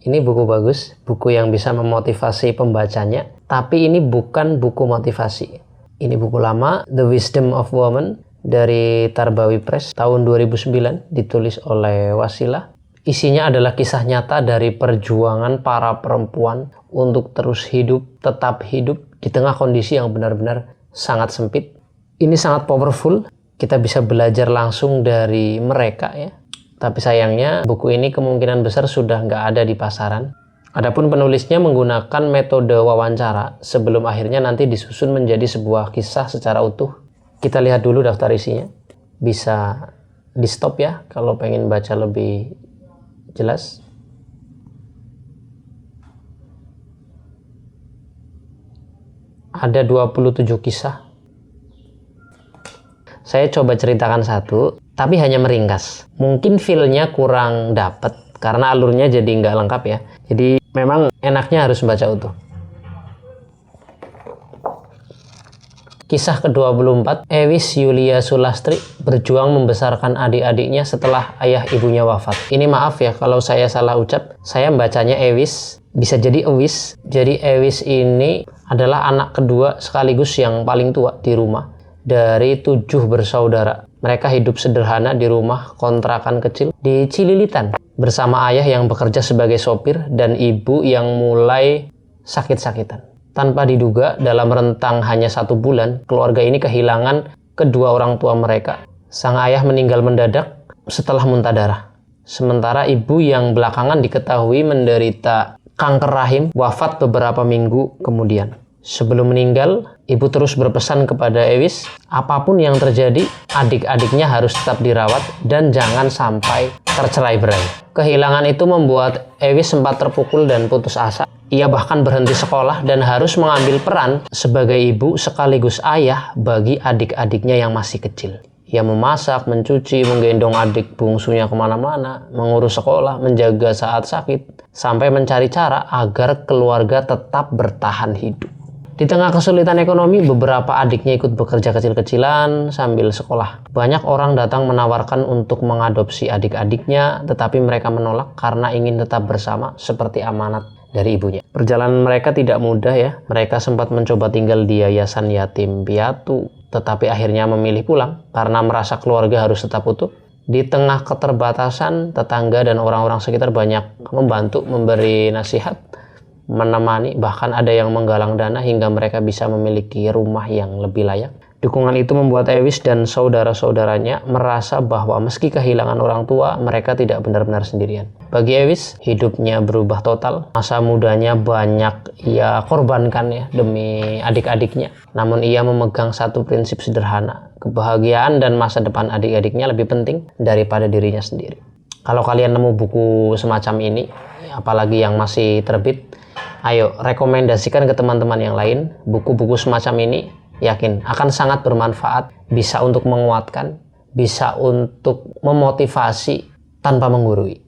Ini buku bagus, buku yang bisa memotivasi pembacanya. Tapi ini bukan buku motivasi. Ini buku lama, The Wisdom of Woman, dari Tarbawi Press, tahun 2009, ditulis oleh Wasilah. Isinya adalah kisah nyata dari perjuangan para perempuan untuk terus hidup, tetap hidup, di tengah kondisi yang benar-benar sangat sempit. Ini sangat powerful, kita bisa belajar langsung dari mereka ya. Tapi sayangnya buku ini kemungkinan besar sudah nggak ada di pasaran. Adapun penulisnya menggunakan metode wawancara sebelum akhirnya nanti disusun menjadi sebuah kisah secara utuh. Kita lihat dulu daftar isinya. Bisa di stop ya kalau pengen baca lebih jelas. Ada 27 kisah. Saya coba ceritakan satu, tapi hanya meringkas. Mungkin feel-nya kurang dapet, karena alurnya jadi nggak lengkap ya. Jadi memang enaknya harus membaca utuh. Kisah ke-24, Ewis Yulia Sulastri berjuang membesarkan adik-adiknya setelah ayah ibunya wafat. Ini maaf ya kalau saya salah ucap, saya membacanya Ewis, bisa jadi Ewis. Jadi Ewis ini adalah anak kedua sekaligus yang paling tua di rumah. Dari 7 bersaudara. Mereka hidup sederhana di rumah kontrakan kecil di Cililitan bersama ayah yang bekerja sebagai sopir dan ibu yang mulai sakit-sakitan. Tanpa diduga, dalam rentang hanya 1 bulan, keluarga ini kehilangan kedua orang tua mereka. Sang ayah meninggal mendadak setelah muntah darah. Sementara ibu yang belakangan diketahui menderita kanker rahim wafat beberapa minggu kemudian. Sebelum meninggal, ibu terus berpesan kepada Ewis, apapun yang terjadi, adik-adiknya harus tetap dirawat dan jangan sampai tercerai-berai. Kehilangan itu membuat Ewis sempat terpukul dan putus asa. Ia bahkan berhenti sekolah dan harus mengambil peran sebagai ibu sekaligus ayah bagi adik-adiknya yang masih kecil. Ia memasak, mencuci, menggendong adik bungsunya kemana-mana, mengurus sekolah, menjaga saat sakit, sampai mencari cara agar keluarga tetap bertahan hidup. Di tengah kesulitan ekonomi, beberapa adiknya ikut bekerja kecil-kecilan sambil sekolah. Banyak orang datang menawarkan untuk mengadopsi adik-adiknya, tetapi mereka menolak karena ingin tetap bersama seperti amanat dari ibunya. Perjalanan mereka tidak mudah ya. Mereka sempat mencoba tinggal di yayasan yatim piatu, tetapi akhirnya memilih pulang karena merasa keluarga harus tetap utuh. Di tengah keterbatasan, tetangga dan orang-orang sekitar banyak membantu, memberi nasihat, menemani, bahkan ada yang menggalang dana hingga mereka bisa memiliki rumah yang lebih layak. Dukungan itu membuat Ewis dan saudara-saudaranya merasa bahwa meski kehilangan orang tua, mereka tidak benar-benar sendirian. Bagi Ewis, hidupnya berubah total. Masa mudanya banyak ia korbankan ya demi adik-adiknya. Namun ia memegang satu prinsip sederhana. Kebahagiaan dan masa depan adik-adiknya lebih penting daripada dirinya sendiri. Kalau kalian nemu buku semacam ini, apalagi yang masih terbit, ayo rekomendasikan ke teman-teman yang lain. Buku-buku semacam ini yakin akan sangat bermanfaat, bisa untuk menguatkan, bisa untuk memotivasi tanpa menggurui.